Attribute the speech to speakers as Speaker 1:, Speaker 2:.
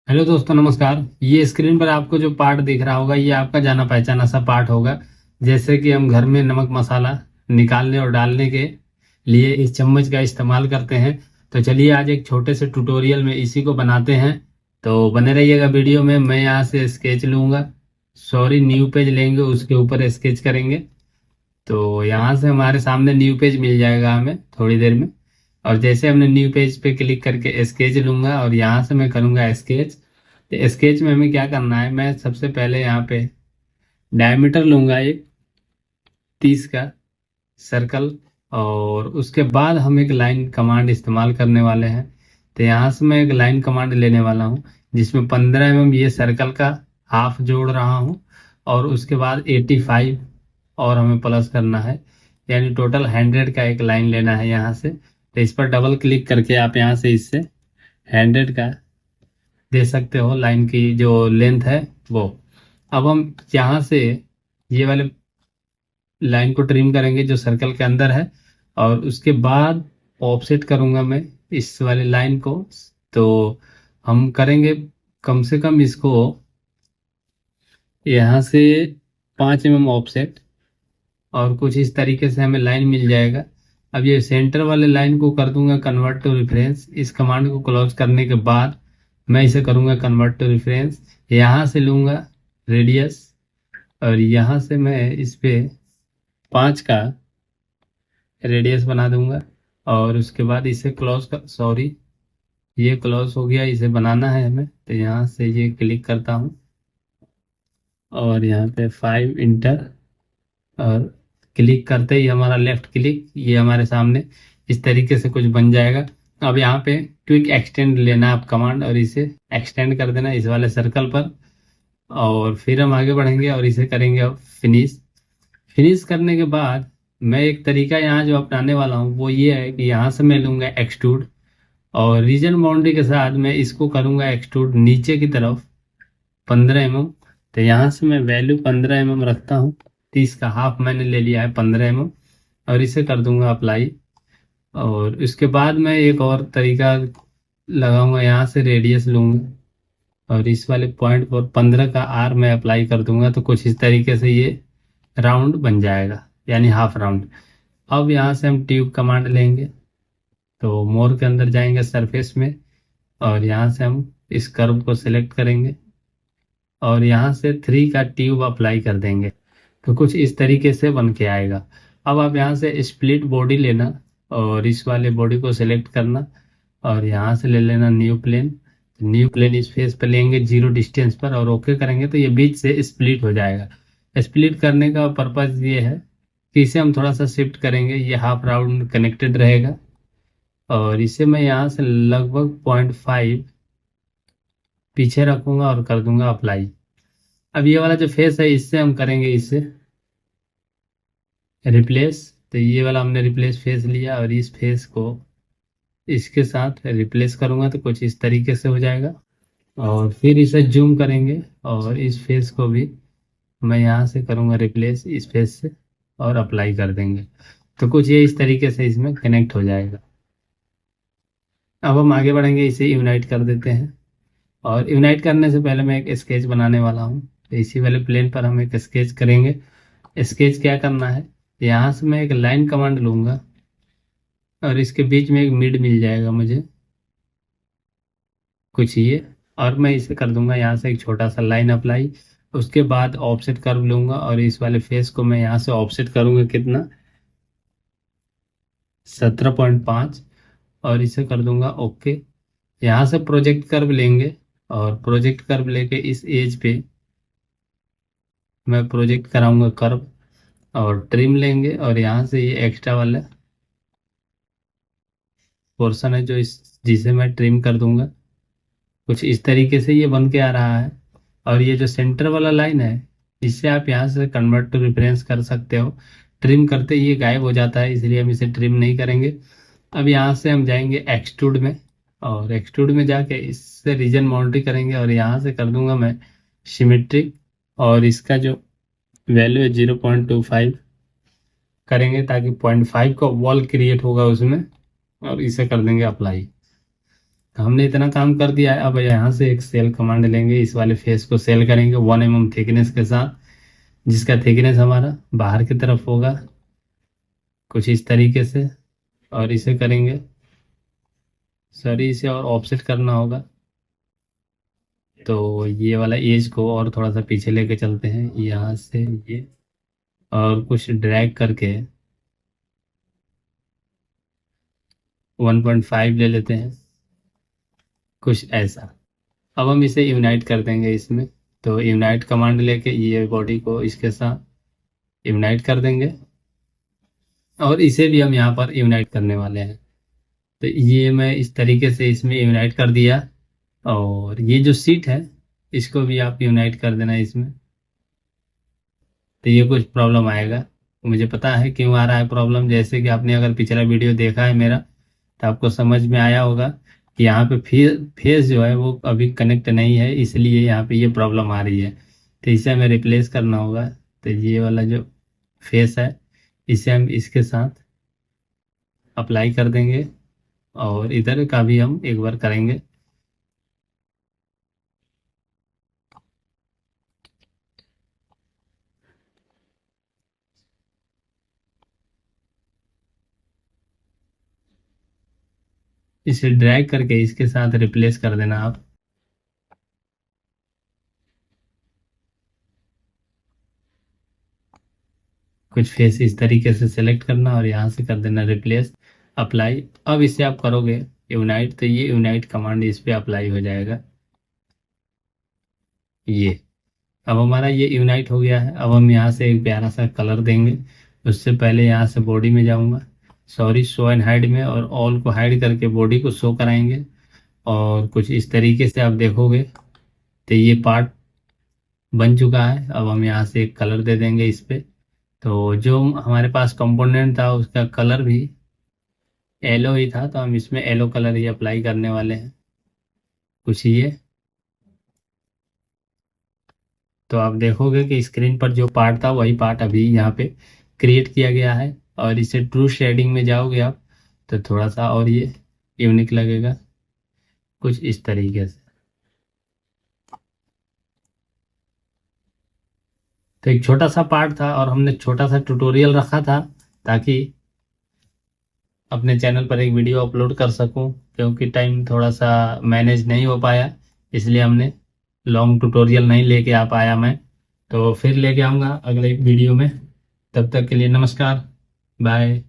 Speaker 1: Hello दोस्तों, नमस्कार। ये स्क्रीन पर आपको जो पार्ट दिख रहा होगा, ये आपका जाना पहचाना सा पार्ट होगा। जैसे कि हम घर में नमक मसाला निकालने और डालने के लिए इस चम्मच का इस्तेमाल करते हैं। तो चलिए आज एक छोटे से ट्यूटोरियल में इसी को बनाते हैं। तो बने रहिएगा वीडियो में। मैं यहाँ से स्केच लूँगा, सॉरी न्यू पेज लेंगे, उसके ऊपर स्केच करेंगे। तो यहाँ से हमारे सामने न्यू पेज मिल जाएगा हमें थोड़ी देर में। और जैसे हमने न्यू पेज पे क्लिक करके स्केच लूंगा और यहाँ से मैं करूँगा स्केच। तो स्केच में हमें क्या करना है, मैं सबसे पहले यहाँ पे डायमीटर लूंगा एक 30 का सर्कल। और उसके बाद हम एक लाइन कमांड इस्तेमाल करने वाले हैं। तो यहाँ से मैं एक लाइन कमांड लेने वाला हूँ जिसमें 15 mm ये सर्कल का हाफ जोड़ रहा हूँ। और उसके बाद 85 और हमें प्लस करना है, यानी टोटल 100 का एक लाइन लेना है यहाँ से। तो इस पर डबल क्लिक करके आप यहाँ से इससे 100 का दे सकते हो, लाइन की जो लेंथ है वो। अब हम यहाँ से ये वाले लाइन को ट्रिम करेंगे जो सर्कल के अंदर है। और उसके बाद ऑफसेट करूंगा मैं इस वाले लाइन को। तो हम करेंगे कम से कम इसको यहाँ से 5 mm ऑफसेट। और कुछ इस तरीके से हमें लाइन मिल जाएगा। अब ये सेंटर वाले लाइन को कर दूंगा कन्वर्ट टू रेफरेंस। इस कमांड को क्लोज करने के बाद मैं इसे करूंगा कन्वर्ट टू रेफरेंस। यहाँ से लूंगा रेडियस और यहाँ से मैं इस पे 5 का रेडियस बना दूंगा। और उसके बाद इसे क्लोज कर, सॉरी ये क्लोज हो गया, इसे बनाना है हमें। तो यहाँ से ये क्लिक करता हूँ और यहाँ पे 5 इंटर। और क्लिक करते ही हमारा लेफ्ट क्लिक, ये हमारे सामने इस तरीके से कुछ बन जाएगा। अब यहाँ पे क्विक एक्सटेंड लेना आप कमांड और इसे एक्सटेंड कर देना इस वाले सर्कल पर। और फिर हम आगे बढ़ेंगे और इसे करेंगे अब फिनिश। फिनिश करने के बाद मैं एक तरीका यहाँ जो अपनाने वाला हूँ वो ये है कि यहाँ से मैं लूँगा एक्सट्रूड। और रीजन बाउंड्री के साथ मैं इसको करूँगा एक्सट्रूड नीचे की तरफ 15 mm। तो यहाँ से मैं वैल्यू 15 mm रखता हूँ। 30 का हाफ मैंने ले लिया है 15 mm। और इसे कर दूंगा अप्लाई। और उसके बाद मैं एक और तरीका लगाऊंगा, यहाँ से रेडियस लूंगा और इस वाले पॉइंट पर 15 का आर मैं अप्लाई कर दूंगा। तो कुछ इस तरीके से ये राउंड बन जाएगा, यानी हाफ राउंड। अब यहाँ से हम ट्यूब कमांड लेंगे। तो मोर के अंदर जाएंगे सरफेस में और यहाँ से हम इस कर्व को सिलेक्ट करेंगे और यहाँ से 3 का ट्यूब अप्लाई कर देंगे। तो कुछ इस तरीके से बन के आएगा। अब आप यहाँ से स्प्लिट बॉडी लेना और इस वाले बॉडी को सिलेक्ट करना और यहाँ से ले लेना न्यू प्लेन। न्यू प्लेन इस फेस पे लेंगे 0 डिस्टेंस पर और ओके करेंगे तो ये बीच से स्प्लिट हो जाएगा। स्प्लिट करने का पर्पज ये है कि इसे हम थोड़ा सा शिफ्ट करेंगे, ये हाफ राउंड कनेक्टेड रहेगा। और इसे मैं यहाँ से लगभग 0.5 पीछे रखूंगा और कर दूंगा अप्लाई। अब ये वाला जो फेस है इससे हम करेंगे इसे रिप्लेस। तो ये वाला हमने रिप्लेस फेस लिया और इस फेस को इसके साथ रिप्लेस करूंगा तो कुछ इस तरीके से हो जाएगा। और फिर इसे जूम करेंगे और इस फेस को भी मैं यहाँ से करूँगा रिप्लेस इस फेस से और अप्लाई कर देंगे। तो कुछ ये इस तरीके से इसमें कनेक्ट हो जाएगा। अब हम आगे बढ़ेंगे, इसे यूनाइट कर देते हैं। और यूनाइट करने से पहले मैं एक स्केच बनाने वाला हूँ। तो इसी वाले प्लेन पर हम एक स्केच करेंगे। स्केच क्या करना है, यहाँ से मैं एक लाइन कमांड लूँगा और इसके बीच में एक मिड मिल जाएगा मुझे कुछ ये। और मैं इसे कर दूंगा यहाँ से एक छोटा सा लाइन अप्लाई। उसके बाद ऑफसेट कर्व लूंगा और इस वाले फेस को मैं यहाँ से ऑफसेट करूंगा कितना, 17.5। और इसे कर दूंगा ओके। यहाँ से प्रोजेक्ट कर्व लेंगे और प्रोजेक्ट कर्व लेके इस एज पे मैं प्रोजेक्ट कराऊंगा कर्व। और ट्रिम लेंगे और यहाँ से ये एक्स्ट्रा वाला पोर्शन है जो इस जिसे मैं ट्रिम कर दूंगा। कुछ इस तरीके से ये बन के आ रहा है। और ये जो सेंटर वाला लाइन है इससे आप यहाँ से कन्वर्ट टू रेफरेंस कर सकते हो। ट्रिम करते ही ये गायब हो जाता है, इसलिए हम इसे ट्रिम नहीं करेंगे। अब यहाँ से हम जाएंगे एक्सट्रूड में और एक्सट्रूड में जाके इससे रीजन बाउंड्री करेंगे और यहाँ से कर दूंगा मैं सिमेट्रिक। और इसका जो वैल्यू है 0.25 करेंगे ताकि 0.5 का वॉल क्रिएट होगा उसमें। और इसे कर देंगे अप्लाई। हमने इतना काम कर दिया है। अब यहाँ से एक सेल कमांड लेंगे, इस वाले फेस को सेल करेंगे 1 mm थिकनेस के साथ, जिसका थिकनेस हमारा बाहर की तरफ होगा कुछ इस तरीके से। और इसे करेंगे, सॉरी, इसे और ऑफसेट करना होगा। तो ये वाला एज को और थोड़ा सा पीछे लेके चलते हैं यहाँ से ये, और कुछ ड्रैग करके 1.5 ले लेते हैं, कुछ ऐसा। अब हम इसे यूनाइट कर देंगे इसमें। तो यूनाइट कमांड लेके ये बॉडी को इसके साथ यूनाइट कर देंगे, और इसे भी हम यहाँ पर यूनाइट करने वाले हैं। तो ये मैं इस तरीके से इसमें यूनाइट कर दिया। और ये जो सीट है इसको भी आप यूनाइट कर देना इसमें। तो ये कुछ प्रॉब्लम आएगा, मुझे पता है क्यों आ रहा है प्रॉब्लम। जैसे कि आपने अगर पिछला वीडियो देखा है मेरा, तो आपको समझ में आया होगा कि यहाँ पे फेस जो है वो अभी कनेक्ट नहीं है, इसलिए यहाँ पे ये प्रॉब्लम आ रही है। तो इसे हमें रिप्लेस करना होगा। तो ये वाला जो फेस है इसे हम इसके साथ अप्लाई कर देंगे, और इधर का भी हम एक बार करेंगे। इसे ड्रैग करके इसके साथ रिप्लेस कर देना आप। कुछ फेस इस तरीके से सेलेक्ट करना और यहाँ से कर देना रिप्लेस, अप्लाई। अब इसे आप करोगे यूनाइट, तो ये यूनाइट कमांड इस पे अप्लाई हो जाएगा। ये अब हमारा ये यूनाइट हो गया है। अब हम यहाँ से एक प्यारा सा कलर देंगे। उससे पहले यहाँ से बॉडी में जाऊँगा, सॉरी, शो एंड हाइड में, और ऑल को हाइड करके बॉडी को शो कराएंगे। और कुछ इस तरीके से आप देखोगे तो ये पार्ट बन चुका है। अब हम यहाँ से एक कलर दे देंगे इस पे। तो जो हमारे पास कंपोनेंट था उसका कलर भी येलो ही था, तो हम इसमें येलो कलर ही अप्लाई करने वाले हैं कुछ ये। तो आप देखोगे कि स्क्रीन पर जो पार्ट था वही पार्ट अभी यहाँ पे क्रिएट किया गया है। और इसे ट्रू शेडिंग में जाओगे आप, तो थोड़ा सा और ये यूनिक लगेगा कुछ इस तरीके से। तो एक छोटा सा पार्ट था और हमने छोटा सा ट्यूटोरियल रखा था ताकि अपने चैनल पर एक वीडियो अपलोड कर सकूं, क्योंकि टाइम थोड़ा सा मैनेज नहीं हो पाया, इसलिए हमने लॉन्ग ट्यूटोरियल नहीं लेके आ पाया मैं। तो फिर लेके आऊँगा अगले वीडियो में। तब तक के लिए नमस्कार, बाय।